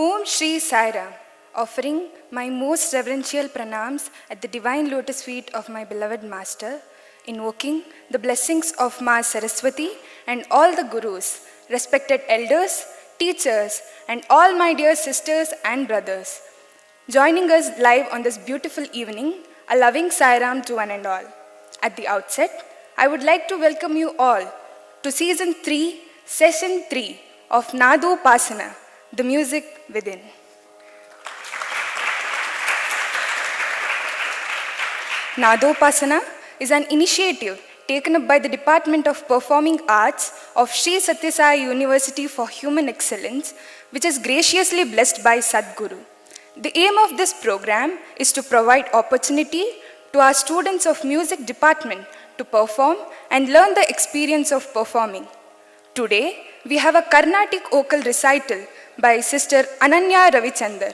Om Shri Sai Ram, offering my most reverential pranams at the divine lotus feet of my beloved Master, invoking the blessings of Ma Saraswati and all the Gurus, respected elders, teachers, and all my dear sisters and brothers. Joining us live on this beautiful evening, a loving Sai Ram to one and all. At the outset, I would like to welcome you all to Season 3, Session 3 of Nadopasana, the music within. Nadopasana is an initiative taken up by the Department of Performing Arts of Sri Sathya Sai University for Human Excellence, which is graciously blessed by Sadhguru. The aim of this program is to provide opportunity to our students of music department to perform and learn the experience of performing. Today, we have a Carnatic vocal recital by Sister Ananya Ravichandar.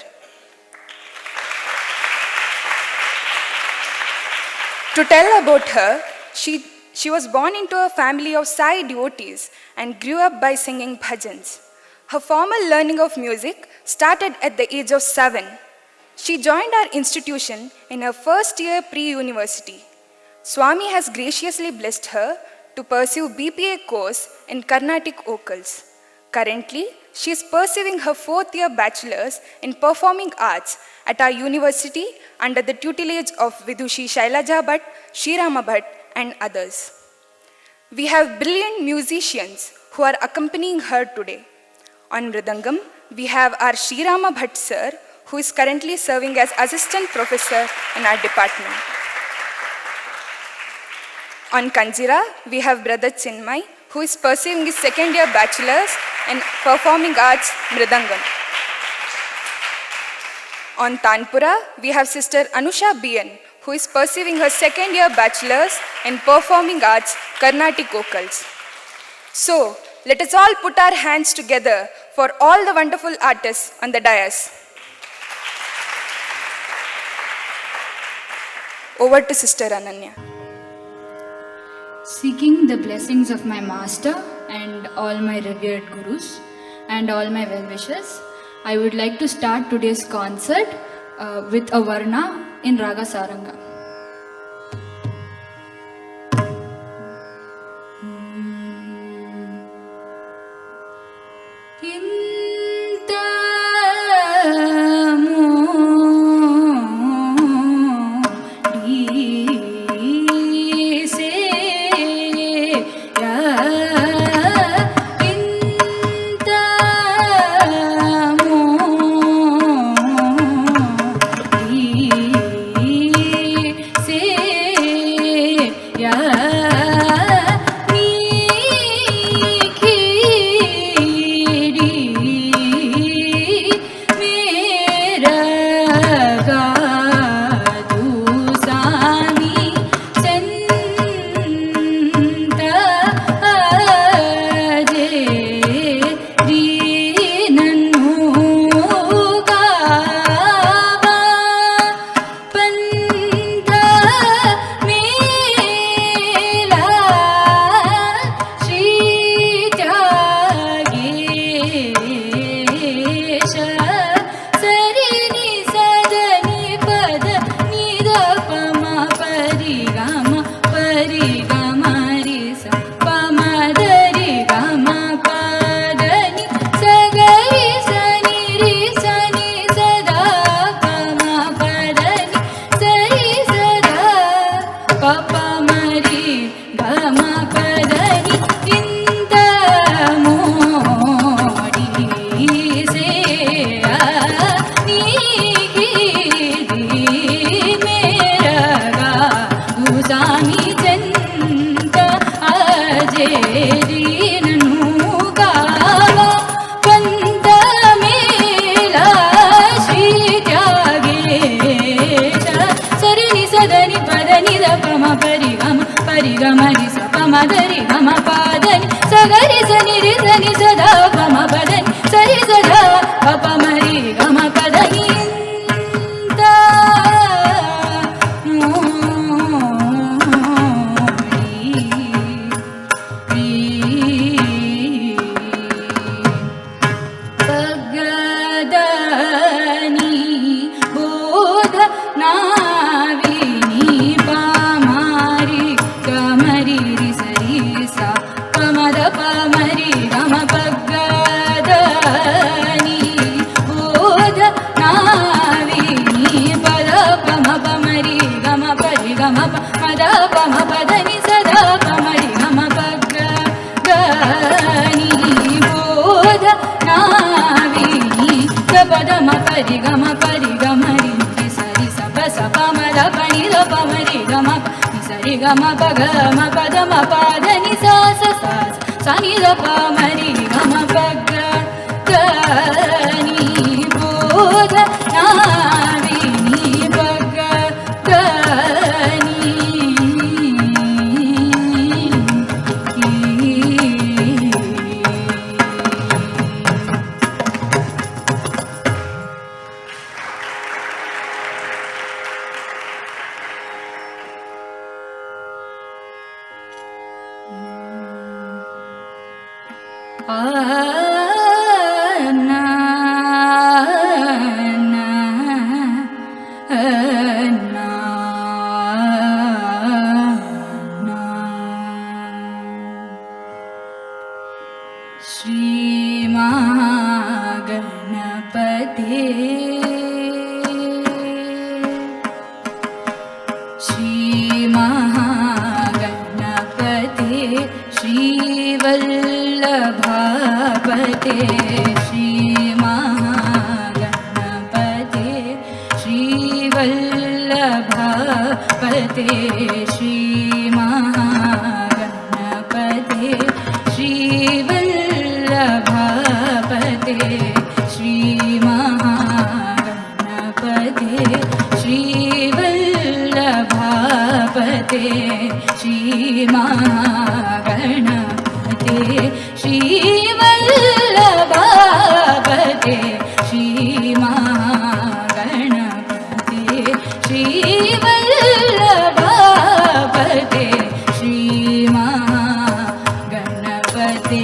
To tell about her, she was born into a family of Sai devotees and grew up by singing bhajans. Her formal learning of music started at the age of 7. She joined our institution in her first year pre-university. Swami has graciously blessed her to pursue BPA course in Carnatic vocals. Currently, she is pursuing her 4th year bachelor's in performing arts at our university under the tutelage of Vidushi Shailaja Bhatt, Srirama Bhatt, and others. We have brilliant musicians who are accompanying her today. On Mridangam, we have our Srirama Bhatt sir, who is currently serving as assistant professor in our department. On Kanjira, we have Brother Chinmay, who is pursuing his 2nd year bachelor's in performing arts, Mridangam. On Tanpura, we have Sister Anusha BN, who is pursuing her 2nd year bachelor's in performing arts, Carnatic vocals. So, let us all put our hands together for all the wonderful artists on the dais. Over to Sister Ananya. Seeking the blessings of my master and all my revered gurus and all my well-wishers, I would like to start today's concert with a Varna in Raga Saranga. da ma pa ga ma pa da ma pa da ni sa sa sa sa ni da pa ma ri ga ma pa ga ga ni bu da na ri ni pa ga ga ni Shri Mahaganapate Shri Mahaganapate Shri Vallabhapate Shri Mahaganapate Shri Vallabhapate Shri Mahaganapate Shri Vallabhapate Shri Mahaganapate Shri Vallabhapate Shri Mahaganapate Shri Vallabhapate Shri Mahaganapate Shri Vallabhapate Shri Mahaganapate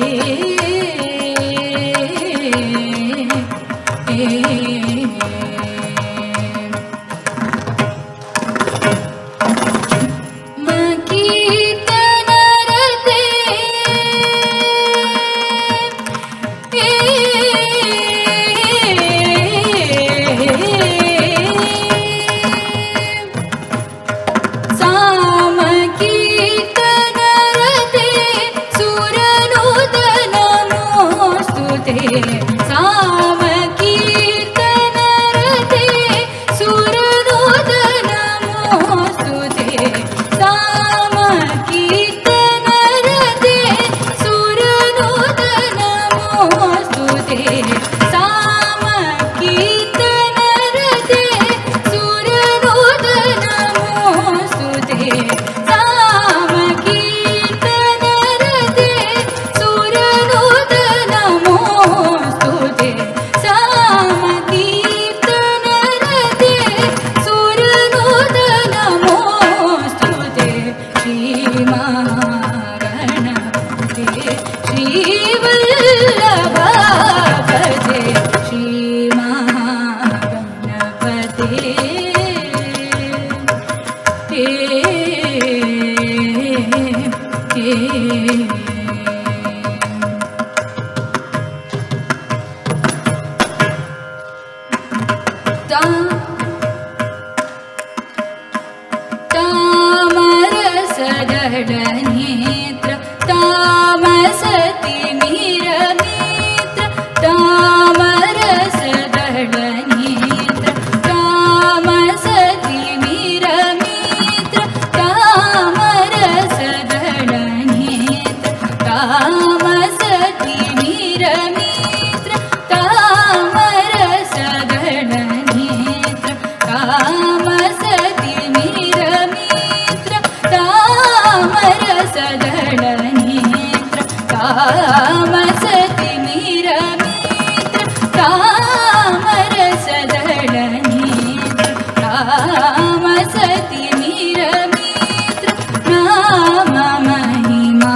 Tamarasadanetra Tamasati Miramitra Tamarasadanetra Tamasati Miramitra Tamarasadanetra Tamasati Miramitra Tamarasadanetra Tamasati Miramitra Tamarasadanetra Tamasati Miramitra Tamarasadanetra Tamasati Miramitra Nama Mahima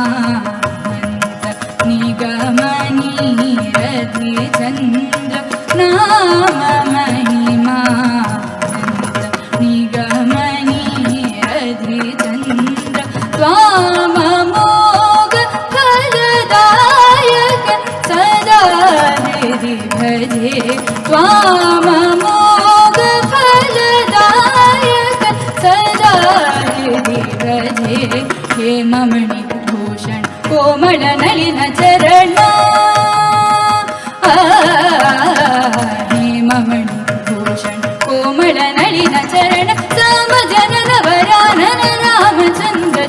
Manta Nigamani Radhi Chandra Nama Mahima Manta Nigamani Radhi Chandra Twama Moga Phaladayaka Sada Hri Bhaje Twama Moga Phaladayaka Sada Hri Bhaje He Mamani Bhushan Komala Nalina Charana He Mamani Bhushan Komala Nalina Charana Sama Janana Varanana Ramachandra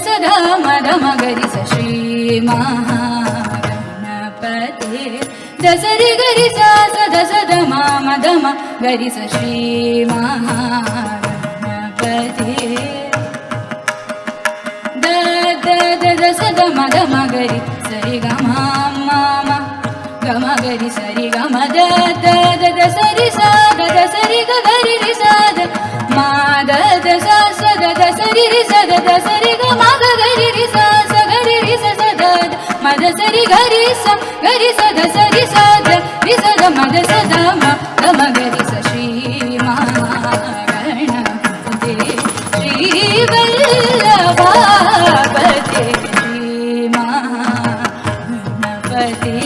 ಸದ ಮದ ಮಗರಿ ಸ ಶ್ರೀ ಮಹಾಗಣಪತಿ ದಸರಿ ಗರಿ ಸದ ಸದ ಮದ ಗರಿ ಸ Shri Mahaganapati the ಸದ ಮದ ಮಗರಿ ಸರಿ ಗ ಮ ಗಮ ಗರಿ ಸರಿ ಗ ಮ ದ ಸರಿ ಸ ಸರಿ ಗ ಗರಿ ರಿ ಸ ಮ ದ ಸ ದ ಸರಿ ರಿ ಸ ದ ಸರಿ ಗ ಮ ಗ ಗರಿ ರಿ ಸ ಗರಿ ರಿ ಸ ದ ಮ ದ ಸರಿ ಗರಿ ಸ ದ ಸರಿ ಸ ದ ರಿ ಸ ದ ಮ ದ ಸ ದ ಮ ಗ ಮ ಗರಿ ಸ ಶ್ರೀ ಮಹಾಗಣಪತಿ ಶ್ರೀ ವಲ್ಲಭಾಪತಿ ಶ್ರೀ ಮಹಾಗಣಪತಿ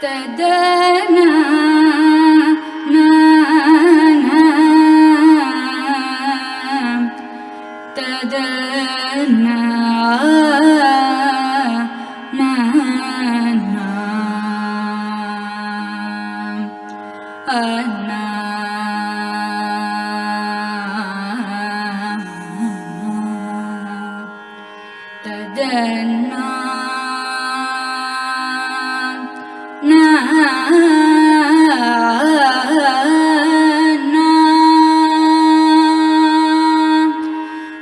ತದನ ತದನ ಅನ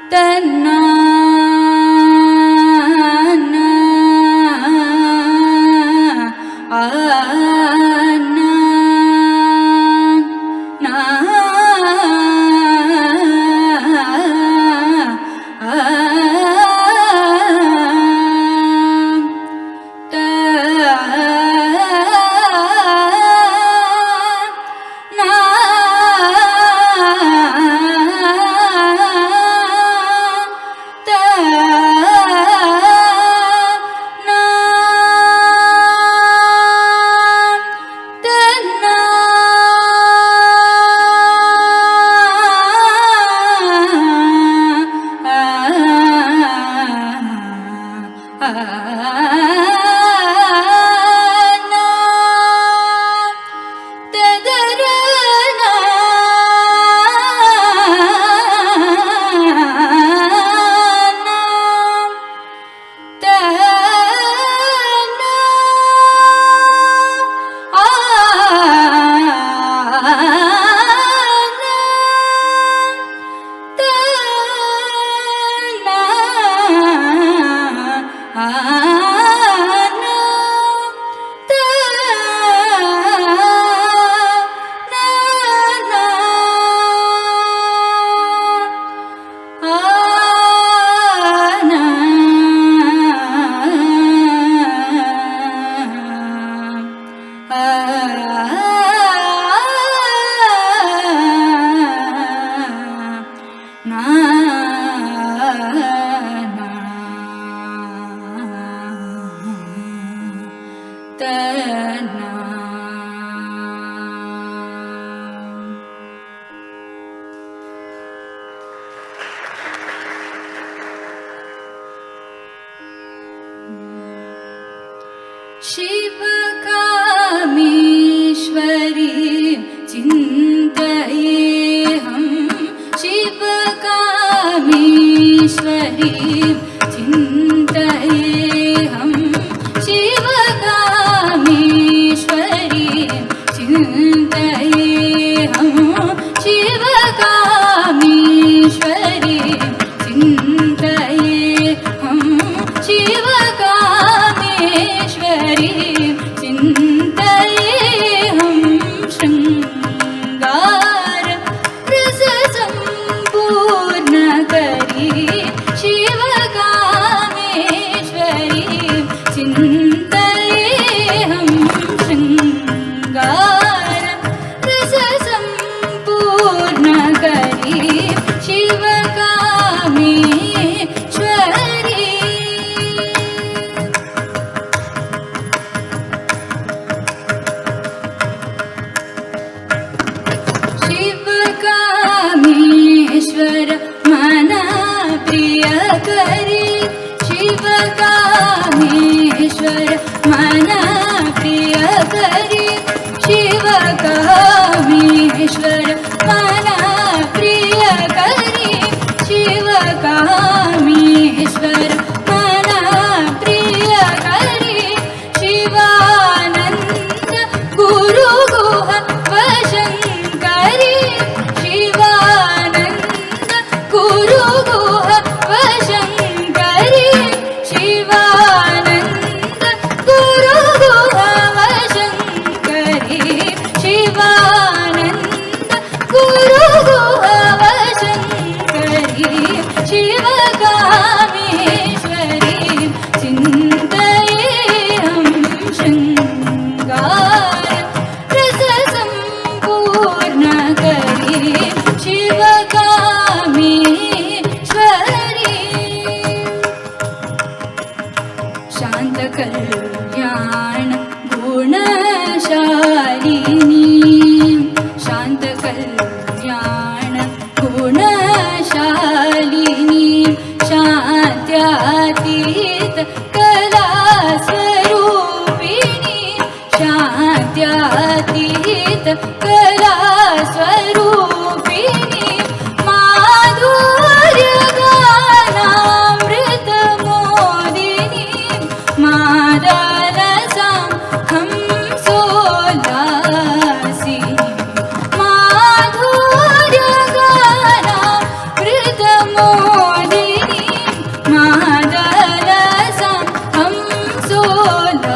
ತದನ शिवकामेश्वरी चिन्तयेऽहं शिवकामेश्वरी चिन्तयेऽहं शिवकामेश्वरी चिन्तयेऽहं शिवकामेश्वरी चिन्तयेऽहं शिवकामेश्वरी चिन्तयेऽहं शृङ्गार रससम्पूर्णकरी शिवकामेश्वरी चिन्तयेऽहं शृङ्गार रससम्पूर्णकरी शिवकामेश्वरी कल्याण गुणशालिनी शांत कल्याण गुणशालिनी शांत्यातीत कला स्वरूपिणी शांत्यातीत कला स्वरूपिणी माधुर्य गानामृत मोदिनी मादलसां हंसोल्लासिनी माधुर्य गानामृत मोदिनी मादलसां हंसोल्लासिनी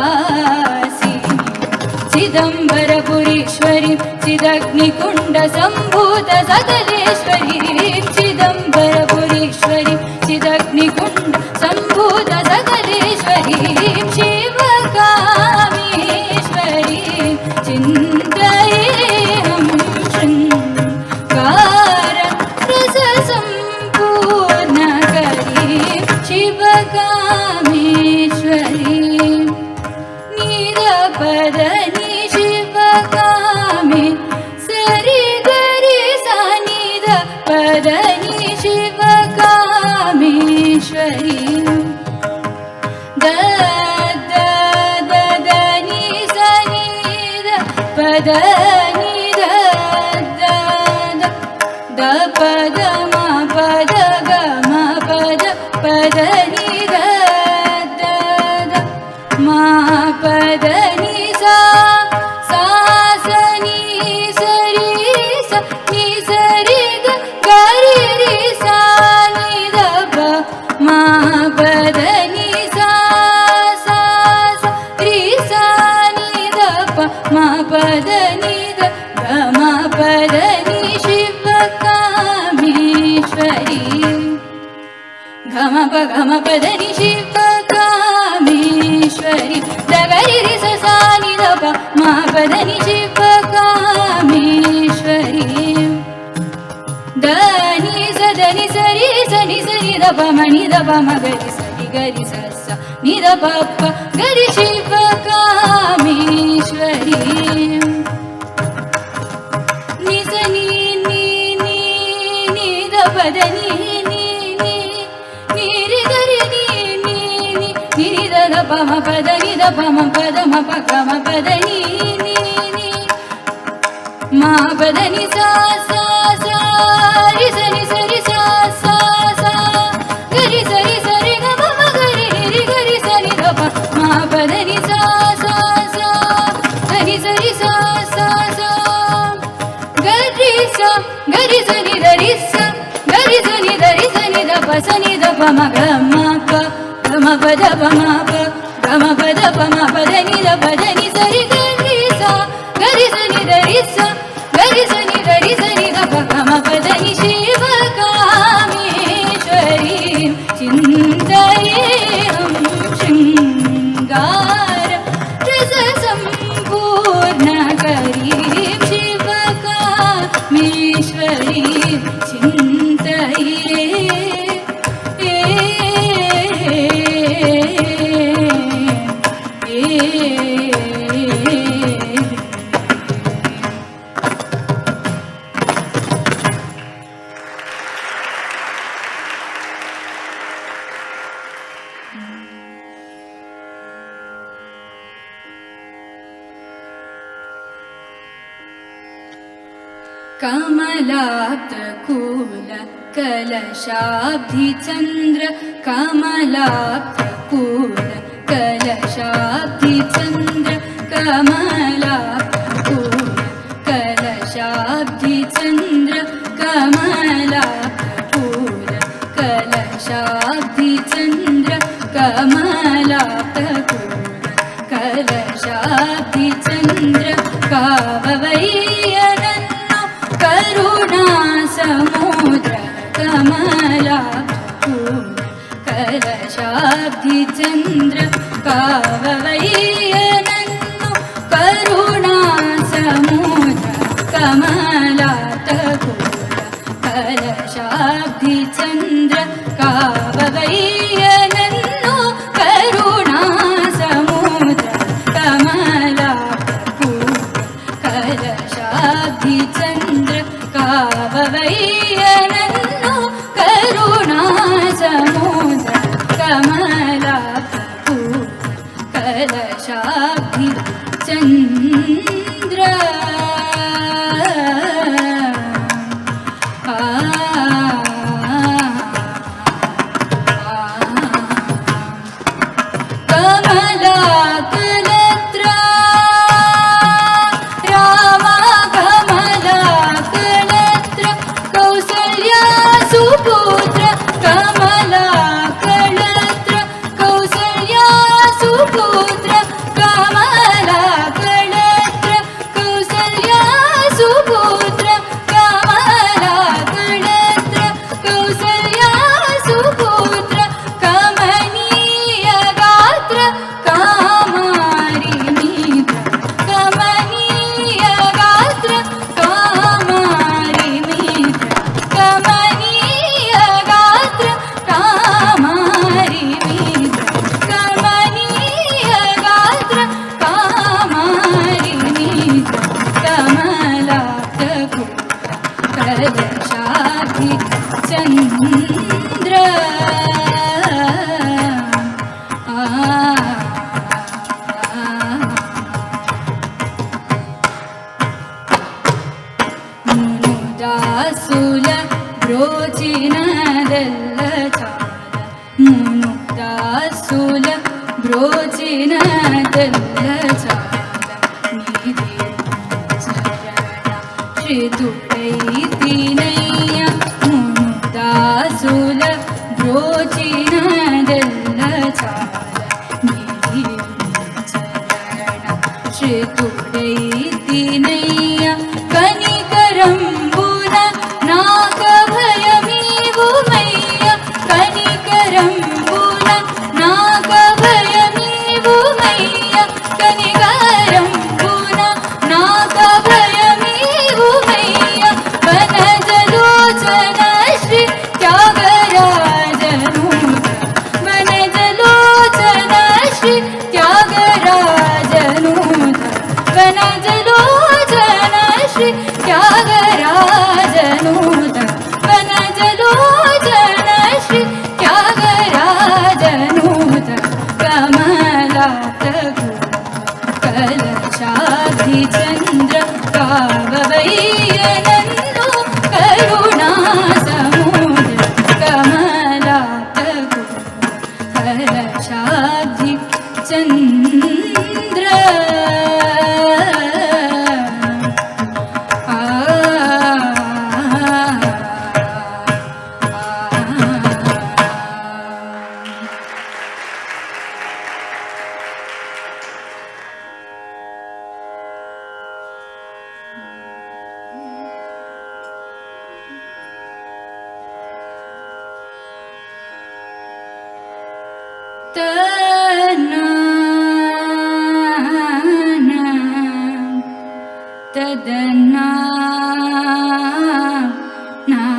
चिदंबरपुरीश्वरी चिदग्निकुण्ड सम्भूत सकलेश्वरी चिदंबरपुरीश्वरी चिदग्निकुण्ड सम्भूत सकलेश्वरी शिवकामेश्वरी चिन्तयेऽहं शृङ्गार रससम्पूर्णकरी शिवकामेश्वरी निरपदनि शिवकामे सरि गरि सा निरपदनि शिवकामेश्वरी दनि सनि पदनि द पद म पद ग म पद पदनि मा पदनि सा सनि सरि स नि सरि ग गरि रि सा नि द प मा पदनि सा रि सा नि द प मा पदनि द ग म पदनि शिवकामेश्वरी घम पदनि शिवकामेश्वरी दगरि रि स सा नि द प मा पदनि शिवकामेश्वरी दनि सदनि सरि सनि सनि द प म नि द प म गरि सरि गरि स स नि द प प गरि शिवकामेश्वरी नि स नि नि नि नि द पद नि नि नि नि रि गरि नि नि नि नि नि द द प म पद नि द प म पद म प ग म पद नि नि नि मा पद नि सा सा सा रि स नि स रि सा सा सा गरि स रि स रि ग म म गरि रि गरि स नि द प मा पद नि सा सा सा गरि स रि सा सा सा गरि स नि द रि स गरि स नि द रि स नि द प स नि द प म ग म प ग म प द प म प ग म प द प म प द नि द प द नि स रि गरि स गरि स नि द रि स गरि स नि द रि स नि द प ग म प द नि शिवकामेश्वरी चिन्तयेऽहं शृङ्गार रससम्पूर्णकरी शिवकामेश्वरी चिन्तये कमलाब्धकूल कलशाब्धिचन्द्र कमलाब्धकूल कलशाब्धिचन्द्र कमलाब्धकूल कलशाब्धिचन्द्र कमलाब्धकूल कलशाब्धिचन्द्र कमलाब्धकूल कलशाब्धिचन्द्र काववैयनन्नु करुणा समुद्र कमलाब्धकूल कलशाब्धिचन्द्र काववैयनन्नु करुणा समुद्र कमलाब्धकूल कलशाब्धिचन्द्र काववैयनन्नु करुणा कलशाब्धि चन्द्र चन्द्र मुनुदासुल ब्रोचिनदल्ल चाल मुनुदासुल ब्रोचिनदल्ल चाल निधि चरण श्रीतुडैतिनय्य दासुल ब्रोचिनदल्ल चाल निधि चरण श्रीतुडैतिनय्य कनिकरंबुन नाकभयमीवु मय्य कनिकरंबुन नाकभयमीवु मय्य कनिकरंबुन नाकभयमीवु मय्य वनजलोचन श्री त्यागराजनूत वनजलोचन श्री त्यागराजनूत वनजलोचन श्री त्यागराजनूत वनजलोचन श्री त्यागराजनूत कमलातगु कलशाब्धि चन्द्र काववैयनन्नु करुणा समुद्र कमलातगु कलशाब्धि चन्द्र तदना ना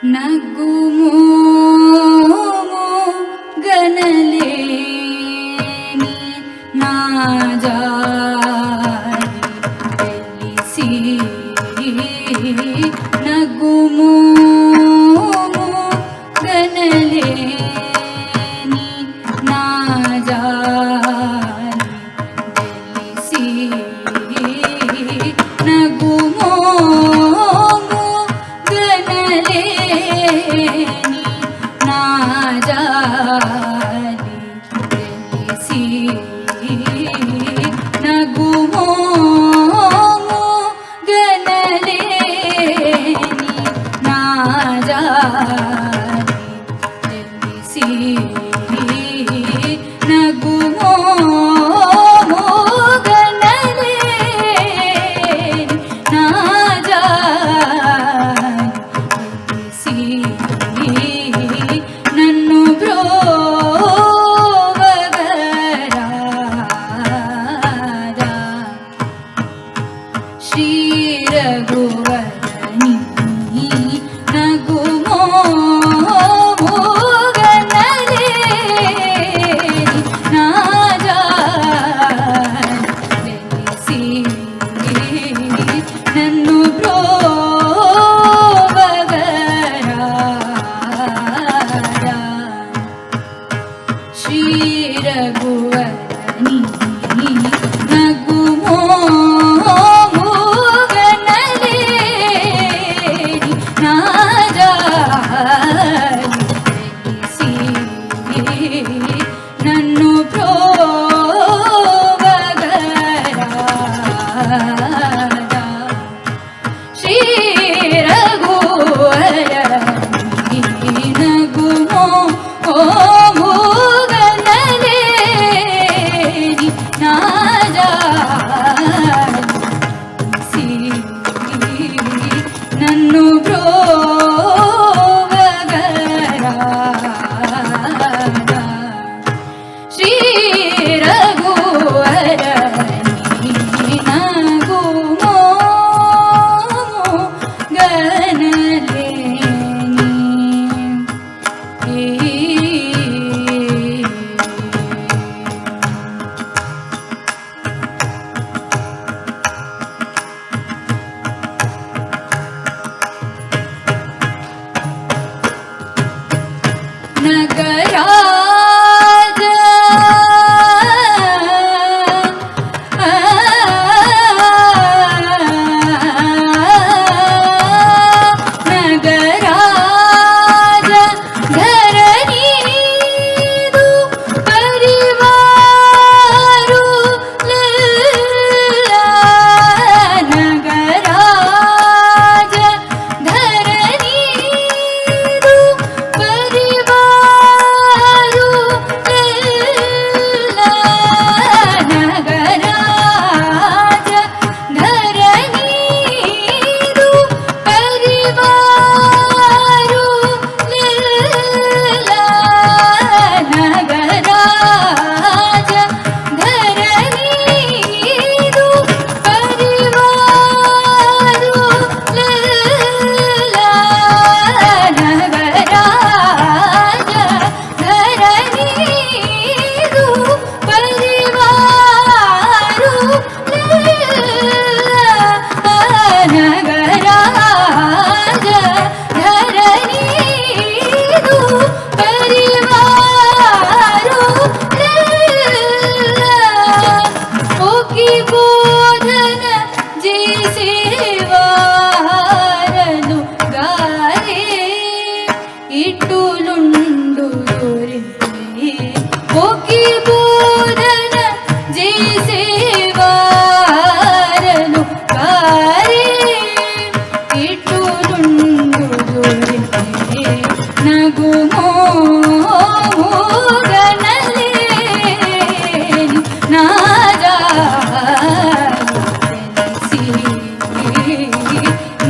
ನಗುಮೋ ಗನಲೇನಿ ನಾಜಾರಿ ಬೆಲ್ಲಿಸಿ ನಗುಮೋ ಗನಲೇನಿ ನಾಜಾರಿ ಬೆಲ್ಲಿಸಿ ನಗುಮೋ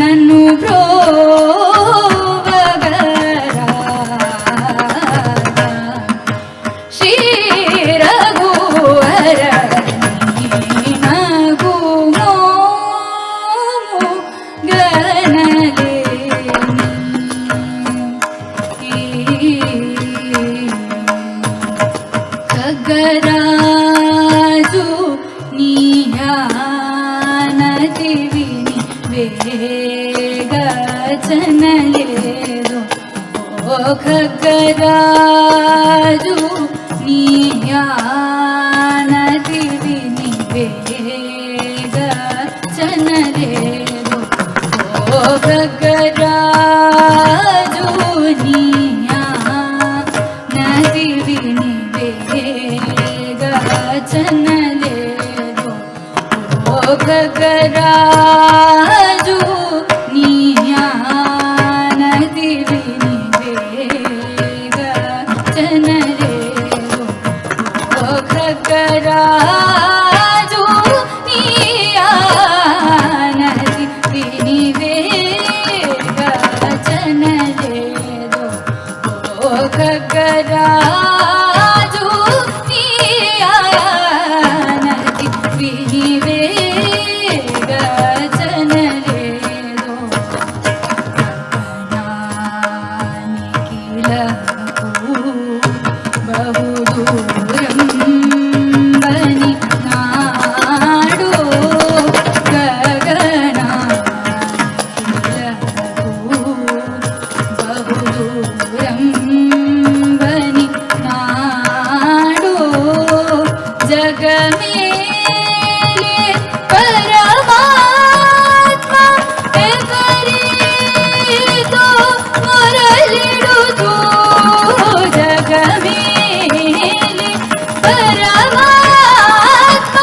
నన్ను బ్రోవగరా శ్రీ రఘువర నగు మోము గనలేని ఖగ్గరాజు నీయానతి విని వేగచనలేదు ఓ ఖగ్గరాజు నీయానతి విని వేగచనలేదు ఓ ఖగ్గరాజు నీయానతి విని వేగచనలేదు ఓ ఖగ్గరాజు నీయానతి విని వేగచనలేదు ఓ ఖగ్గరాజు నీయానతి విని వేగచనలేదు ఓ ఖగ్గరాజు నీయానతి విని వేగచనలేదు గగనానికిలకు బహుదూరం బని నాడు గగనానికిలకు బహుదూరం బని నాడు జగమేలే పరమాత్మ ఎవరితో మొరలిడుతూ జగమేలే పరమాత్మ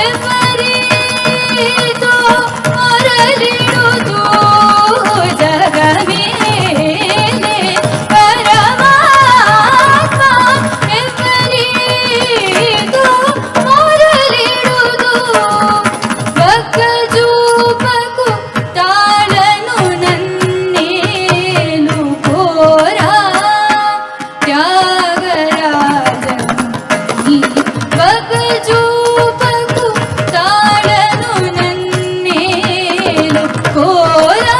ఎవరితో మొరలిడుతూ జగమేలే పరమాత్మ ఎవరితో మొరలిడుతూ బక్కజూపకు తాళను నన్నేలు కోరా త్యాగరాజని బక్కజూపకు తాళను నన్నేలు కోరా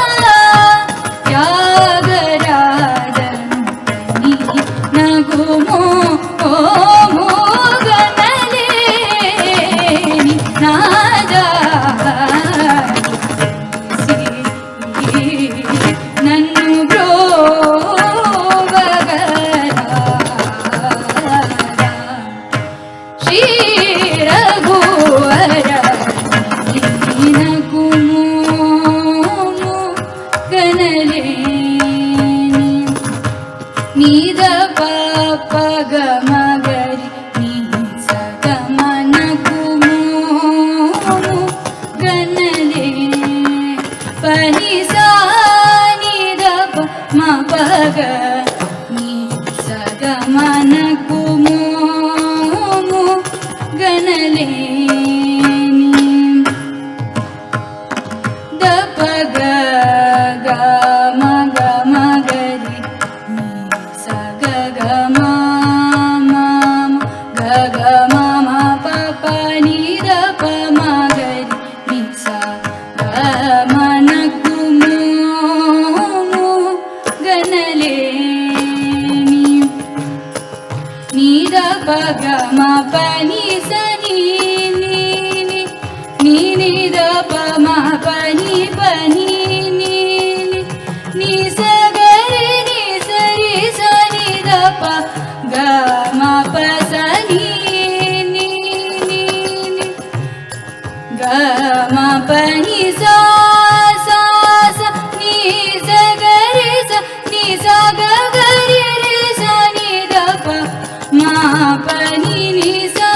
త్యాగరాజని నగుమో మోగనలేని నాదా నన్ను బ్రోవగరా శ్రీ రఘువర నగు మోము గనలేని నీద పాప గమగరి నీ సగమనకు మోము గనలే పని సానిద మా పగ నీ సగమనకు మోము గనలేని దపగ గమ గమగరి నీ సగ మమ గగ మమ పప నీ దప మగరి నీ సగమనకు మోము గనలేని నీద పగ మ పని సని నీ నిద ప మ పని పని నీ సగరి నీ సరి సని ద ప గ మ ప సని గ మ పని సా సా స నీ సగరి స నీ సగ గరి రి సని ద ప మ పని ని సా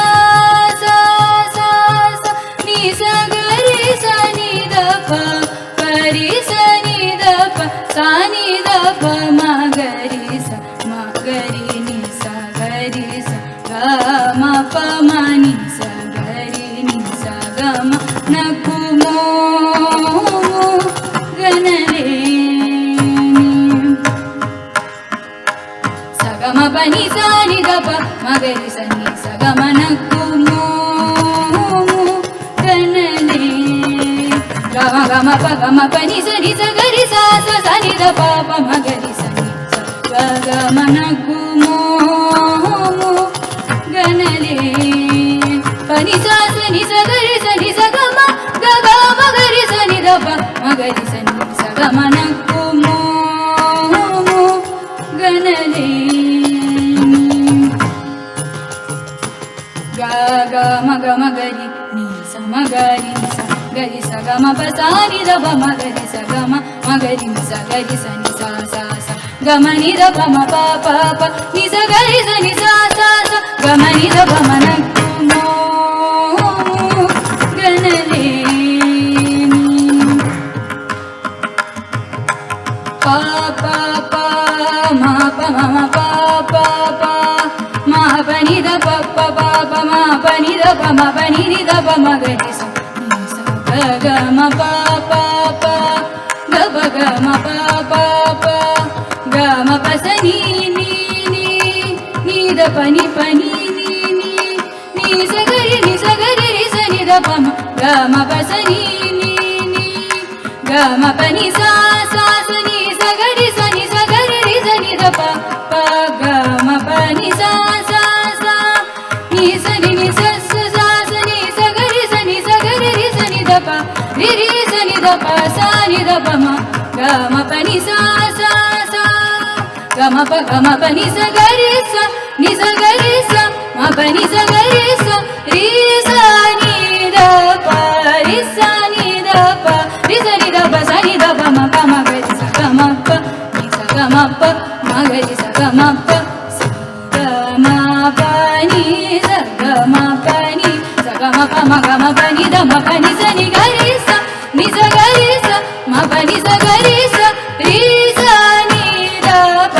సా సా స నీ సగరి సని ద ప పరి సని ద ప సని ద ప మ గరి స మ గరి ని స గరి స గ మ ప మ ని స గరి ని స గ మ నకు మోము గన మగరి సని సగమనకు మోము గనలే గమ గమ ప గమ పని సని సగరి సా సని ద పాప మగరి సని సగమనకు మోము గనలే పని సా సని సగరి సని సగమ గగ మగరి సని ద ప మగరి సని సగమనకు మోము గనలే గ మగ మగరి నీ సమగరి స గరి సగమ పసాని దబ మగరి సగమ మగరి సగరి సని సా సా సా గమని దబ మ ప ప ప ని సగరి సని సా సా సా గమని దబ మనకు మోము గనలే ప ప ప మ ప మ మ ప ప ప మ ప ని ద ప ప ప ప మ ప ని ద ప మ ప ని ని ద ప మ గ రి స ని స గ గ మ ప ప ప గ ప గ మ ప ప ప గ మ ప స ని ని ని ని ద ప ని ని ని స గ రి రి స ని ద ప మ గ మ ప స ని ని ని గ మ ప ని సా సా స ని స గ రి స ని రి స ని ద ప ప గ మ ప ని సా సా సా ని స స సా స ని స గ రి స ని రి స ని ద ప రి స ని ద ప సా ని ద ప మ గ మ ప ని సా సా సా గ మ ప ని స గ రి స ని స గ రి స మ ప ని స గ రి స రి స ని ద ప రి స ని ద ప రి స ని ద ప స ని ద ప మ ప మ గ రి స గ మ ప ని స గ మ ప మ గ రి స గ మ ప స గ మ ప ని స గ మ ప ని స గ మ ప మ గ మ ప ని ద మ ప ని స ని గ రి స ని స గ రి స మ ప ని స గ రి స రి స ని ద ప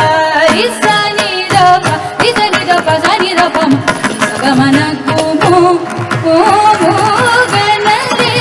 రి స ని ద ప రి స ని ద ప స ని ద ప మ ని స గ మ న కు మో మో గనలే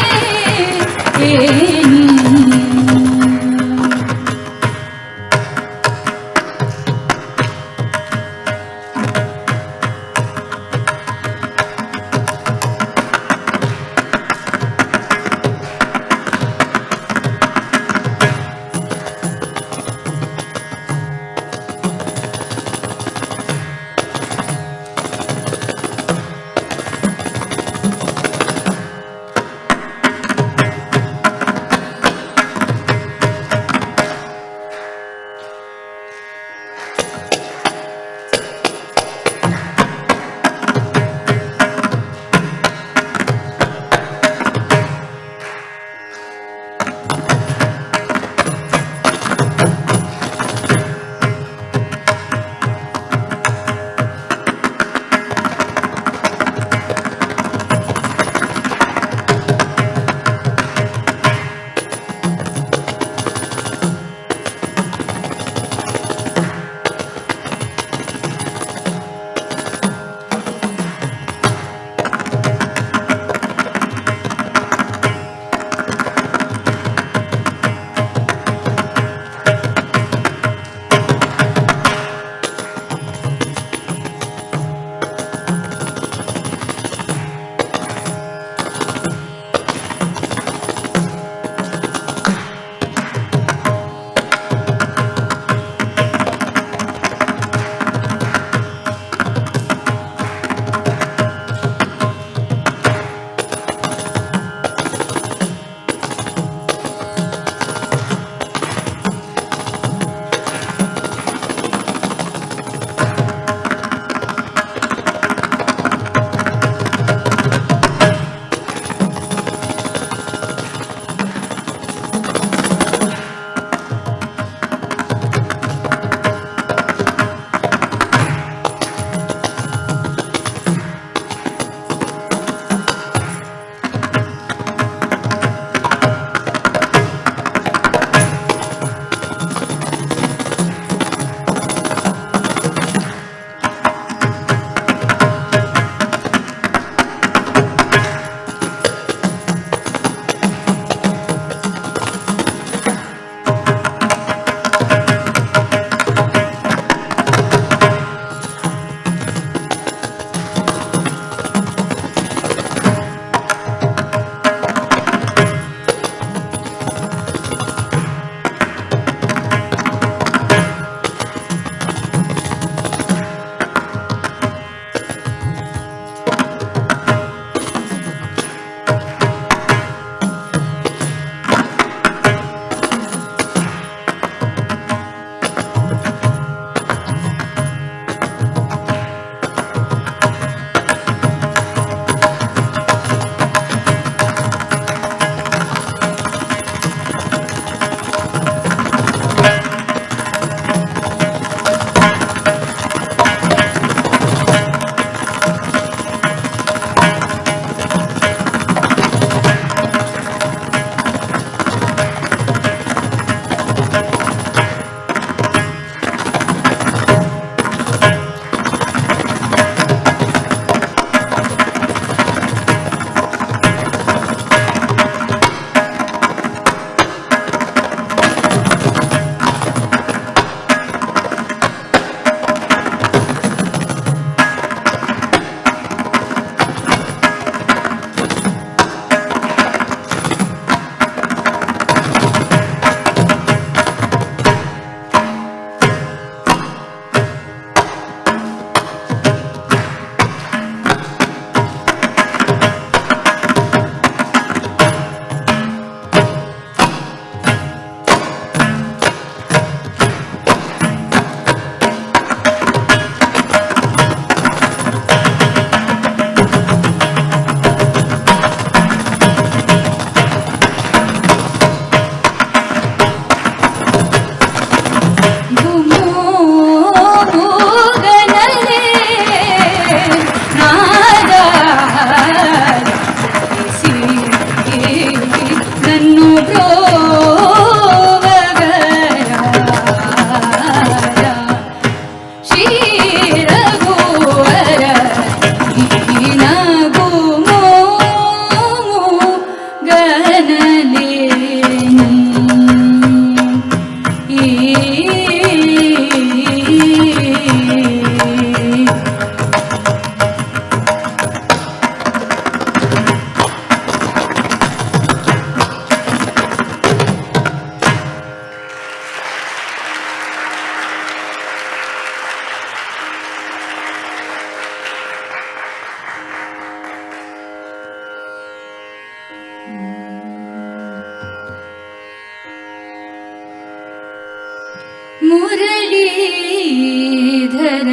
ಮುರಳೀಧರ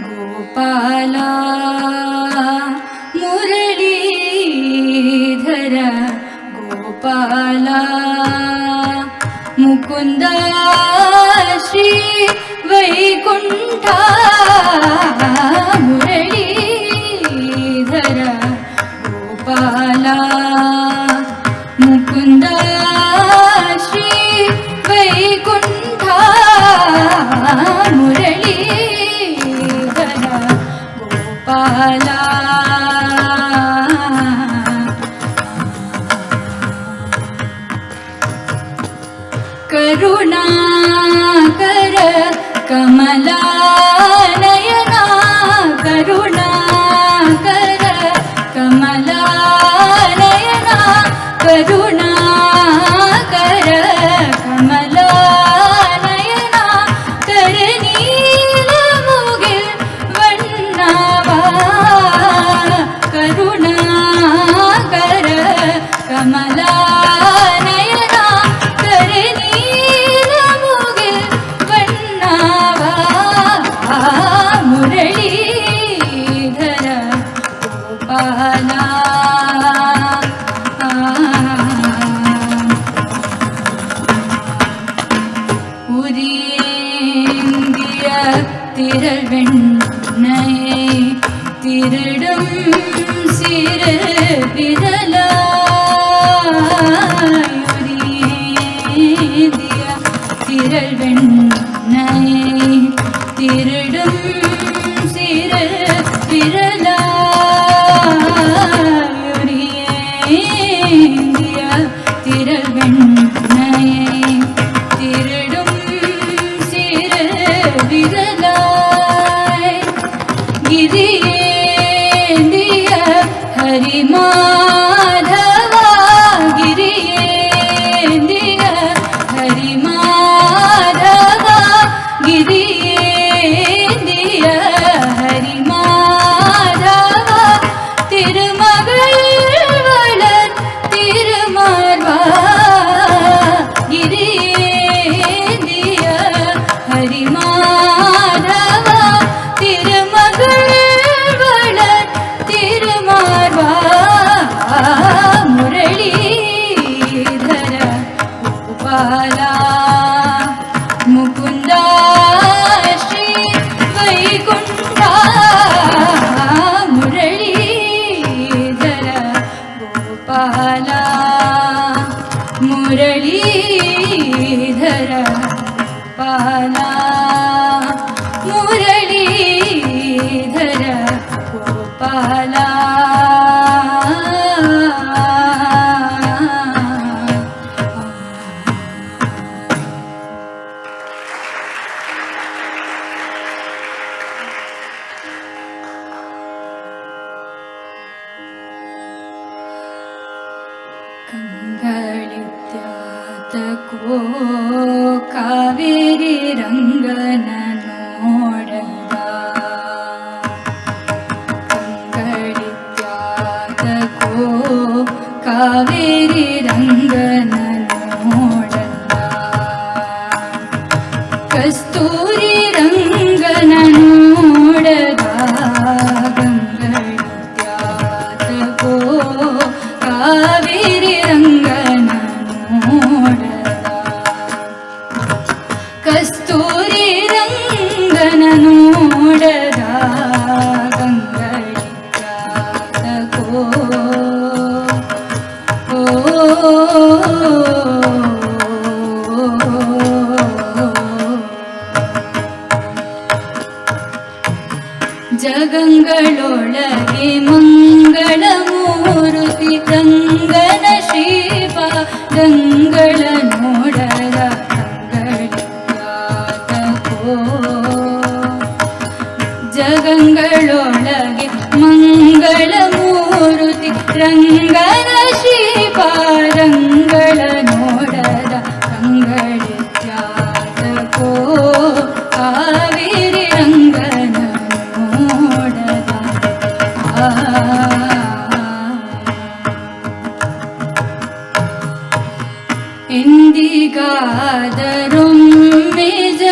ಗೋಪಾಲ ಮುರಳೀಧರ ಗೋಪಾಲ ಮುಕುಂದ ಶ್ರೀ ವೈಕುಂಠ ಮುರಳೀಧರ ಗೋಪಾಲ ಮುಕುಂದ ಶ್ರೀ ವೈಕುಂಠ ಮುರಳೀಧರ ಗೋಪಾಲ ಕರುಣಾಕರ ಕಮಲಾನಯನ ಕರುಣಾಕರ ಕಮಲಾನಯನ ಕರುಣಾಕರ ಕಮಲಾನಯನ ಕರನೀಲ ಮುಗಿಲ್ ವಣ್ಣವ ಕರುಣಾಕರ ಕಮಲಾನಯನ ಕರನೀಲ ಮುಗಿಲ್ ವಣ್ಣವ ಮುರಳೀಧರ ಗೋಪಾಲ உரியேந்திய திரள் வெண்ணையை திருடும் சிறு விரலாய் உரியேந்திய திரள் வெண்ணையை திருடும் சிறு விரலாய் உரியேந்திய திரள் வெண்ணையை திருடும் சிறு விரலாய் கிரியேந்திய ஹரிமாதவா கிரியேந்திய ஹரிமாதவா கிரியேந்திய ஹரிமாதவா திருமகள் வளர் திருமார்வா கிரியேந்திய ஹரிமாதவா திருமகள் வளர் திருமார்வா முரளீதர ಗೋಪಾಲ ಮುಕುಂದ ಶ್ರೀ ವೈಕುಂಠ ಮುರಳೀಧರ ಗೋಪಾಲ ಮುರಳೀಧರ ಗೋಪಾಲ ಮುರಳೀಧರ ಗೋಪಾಲ ಕಂಗಳಿತ್ಯಾತಕೋ ಕಾವೇರಿ ರಂಗನ ನೋಡದ ಕಂಗಳಿತ್ಯಾತಕೋ ಕಾವೇರಿ ರಂಗನ ನೋಡದ ಕಸ್ತೂರಿ ರಂಗನ ನೋಡದ ಕಂಗಳಿತ್ಯಾತಕೋ ಕಾವೇರಿ ರಂಗನ ನೋಡದ ಕಸ್ತೂರಿ ರಂಗನ ನೋಡದ ಕಂಗಳಿತ್ಯಾತಕೋ ಜಗಂಗಳೊಳಗೆ ಮಂಗಳ ಮೂರುತಿ ರಂಗನ ಶ್ರೀಪಾದಂಗಳ ನೋಡದ ಕಂಗಳಿತ್ಯಾತಕೋ ಜಗಂಗಳೊಳಗೆ ಮಂಗಳ ಮೂರುತಿ ರಂಗನ ಶ್ರೀಪಾದಂಗಳ ನೋಡದ ಕಂಗಳಿತ್ಯಾತಕೋ ಕಾವೇರಿ ರಂಗನ ನೋಡದ ಎಂದಿಗಾದರೊಮ್ಮೆ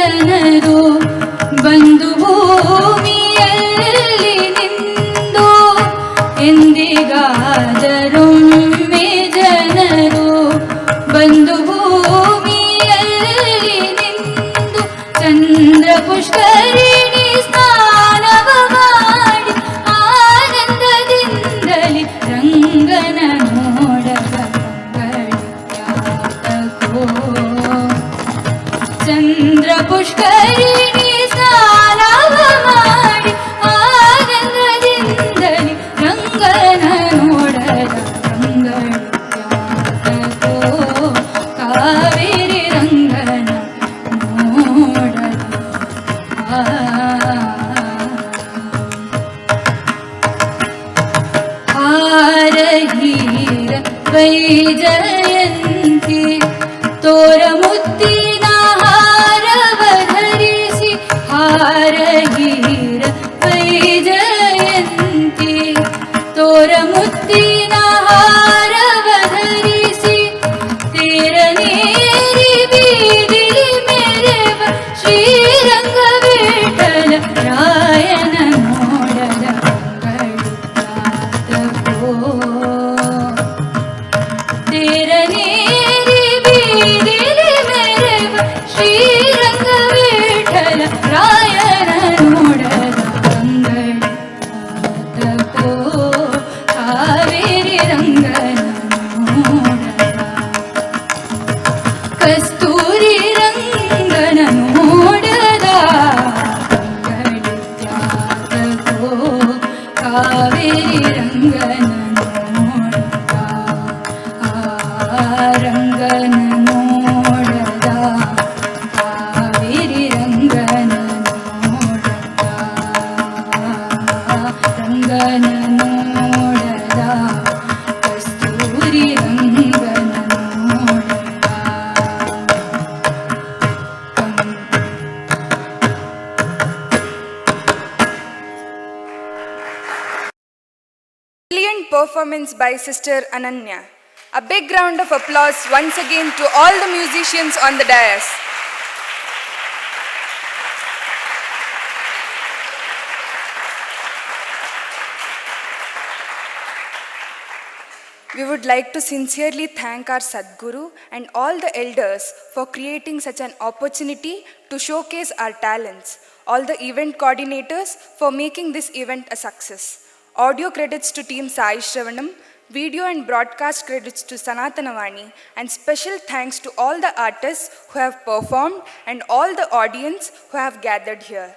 ಜನರು ಬಂದು ಭೂಮಿಯಲ್ಲಿ ನಿಂದು ಎಂದಿಗಾದರೊಮ್ಮೆ ಜನರು ಬಂದು ಭೂಮಿಯಲ್ಲಿ ನಿಂದು ಚಂದ್ರ ಪುಷ್ಕರಿಣಿ ಸ್ನಾನವ ಮಾಡಿ ಆನಂದದಿಂದಲಿ ರಂಗನ ನೋಡದ ಕಂಗಳಿತ್ಯಾತಕೋ. ಚಂದ್ರ ಪುಷ್ಕರಿಣಿ ಸ್ನಾನವ ಮಾಡಿ ಆನಂದದಿಂದಲಿ ರಂಗನ ನೋಡದ ಕಂಗಳಿತ್ಯಾತಕೋ. ಕಾವೇರಿ ರಂಗನ ನೋಡದ ಹಾರಹೀರ ವೈಜಯಂತಿ ತೋರ ಮುತ್ತಿನ ಹಾರವ ಧರಿಸಿ ಹಾರಹೀರ ವೈಜಯಂತಿ ತೋರ ಮುತ್ತಿನ ಹಾರವ ಧರಿಸಿ ತೀರನೇರಿ ಬೀದಿಲಿ ಮೆರೆವ ಶ್ರೀರಂಗ ವಿಠಲ ರಾಯನ ನೋಡದ ಕಂಗಳಿತ್ಯಾತಕೋ. ತೀರನೇರಿ ಬೀದಿಲಿ ಮೆರೆವ ಶ್ರೀರಂಗ ವಿಠಲ ರಾಯನ ನೋಡದ ಕಂಗಳಿತ್ಯಾತಕೋ. ಕಾವೇರಿ ರಂಗನ ನೋಡದ ಕಸ್ತೂರಿ ರಂಗನ ನೋಡದ ಕಂಗಳಿತ್ಯಾತಕೋ. ಕಾವೇರಿ ರಂಗನ ನೋಡದ ರಂಗನ ನೋಡದ ಕಾವೇರಿ ರಂಗನ ನೋಡದ ರಂಗನ ನೋಡದ ಕಸ್ತೂರಿ ರಂಗನ ನೋಡದ. Brilliant performance by Sister Ananya. A big round of applause once again to all the musicians on the dais. We would like to sincerely thank our Sadguru and all the elders for creating such an opportunity to showcase our talents, all the event coordinators for making this event a success. Audio credits to Team Sai Shravanam, video and broadcast credits to Sanatanavani, and special thanks to all the artists who have performed and all the audience who have gathered here.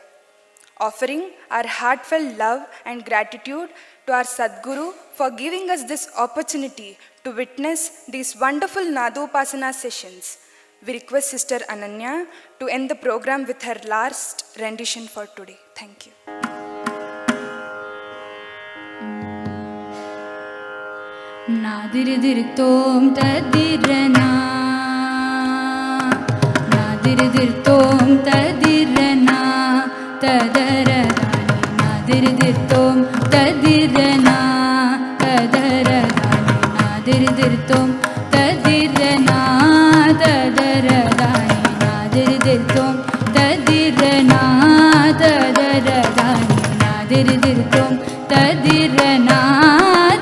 Offering our heartfelt love and gratitude to our Sadguru for giving us this opportunity to witness these wonderful Nadopasana sessions. We request Sister Ananya to end the program with her last rendition for today. Thank you. ನಾದಿರಿದಿರ್ತೋಂ ತದಿರನಾ ನಾದಿರಿದಿರ್ತೋಂ ತದಿರನಾ ತದರದಾನಿ ನಾದಿರಿದಿರ್ತೋಂ ತದಿರನಾ ತದರದಾನಿ ನಾದಿರಿದಿರ್ತೋಂ ತದಿರನಾ ತದರದಾನಿ ನಾದಿರಿದಿರ್ತೋಂ ತದಿರನಾ ತದರದಾನಿ ನಾದಿರಿದಿರ್ತೋಂ ತದಿರನಾ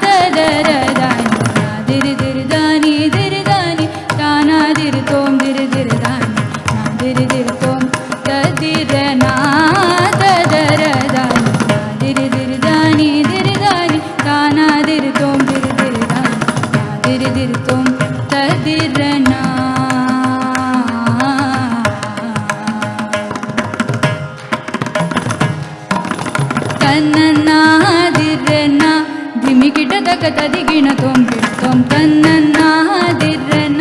ತದರದಾನಿ ನಾದಿರಿದಿರ್ದಾನಿ ದಿರಿದಾನಿ ತಾನಾದಿರ್ತೋಂ ದಿರಿದಿರ್ದಾನಿ ನಾದಿರಿದಿರ್ತೋಂ ತದಿರನಾ ತದರದಾನಿ ನಾದಿರಿದಿರ್ದಾನಿ ದಿರಿದಾನಿ ತಾನಾದಿರ್ತೋಂ ದಿರಿದಿರ್ದಾನಿ ನಾದಿರಿದಿರ್ತೋಂ ತದಿರನಾ. ತನ್ನನ್ನಾದಿರನ ಧಿಮಿಕಿಟ ತಕ ತದಿಗಿಣ ತೋಂ ಕಿಡ್ತೋಂ ತನ್ನನ್ನಾದಿರನ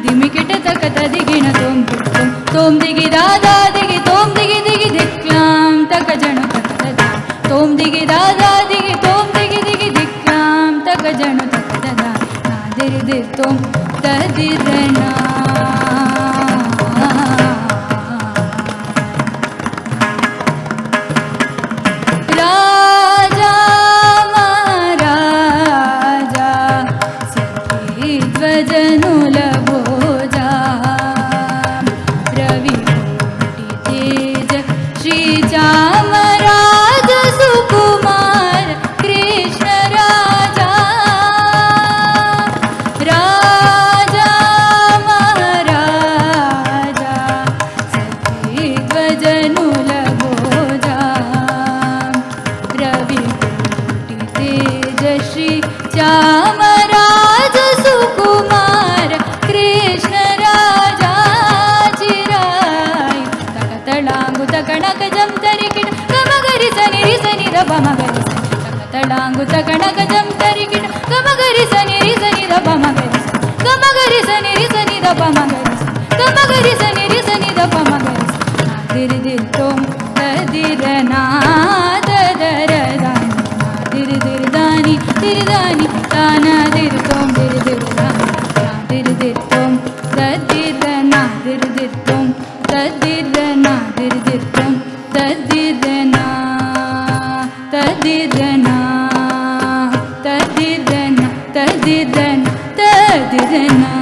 ಧಿಮಿಕಿಟ ತಕ ತದಿಗಿಣ ತೋಂ ಕಿಡ್ತೋಂ ತೋಂ ದಿಗಿ ದಾದಾ ದಿಗಿ ತೋಂ ದಿಗಿ ದಿಗಿ ದಿಕ್ಲಾಂ ತಕ ಜಣು ತಕ ದದಾ ತೋಂ ದಿಗಿ ದಾದಾ ದಿಗಿ ತೋಂ ದಿಗಿ ದಿಗಿ ದಿಕ್ಲಾಂ ತಕ ಜಣು ತಕ ದದಾ ನಾದಿರಿದಿರ್ತೋಂ ತದಿರನಾ. ధ్వజనుల భోజా రవి కోటి the ಪ ಮಗರಿ ಸ ತಳಾಂಗು ತಗಣಗಜಂ ತರಿಗಿಡ ಗಮಗರಿ ಸ ನಿರಿ ಸ ನಿ ದ ಪ ಮಗರಿ ಸ ಗಮಗರಿ ಸ ನಿರಿ ಸ ನಿ ದ ಪ ಮಗರಿ ಸ ಗಮಗರಿ ಸ ನಿರಿ ಸ ನಿ ದ ಪ ಮಗರಿ ಸ ದಿರಿ ದಿರಿ ತೋಂ ತದಿರ ನಾದರ ದಾನಿ ದಿರಿ ದಿರಿ ದಾನಿ ದಿರಿ ದಾನಿ ತಾನ ದಿರಿ ತೋಂ ದಿರಿ ದಿರಿ ದಿರಿ ದಿರಿ ತೋಂ ತದಿರ ನಾ ದಿರಿ ದಿರಿ ತೋಂ ತದಿರ ನಾ ದಿರಿ ದಿರಿ ತೋಂ ತದಿರ ನಾ ತದಿರ ನಾ ತದಿರ ನಾ ತದಿರ ನಾ ತದಿರ ನಾ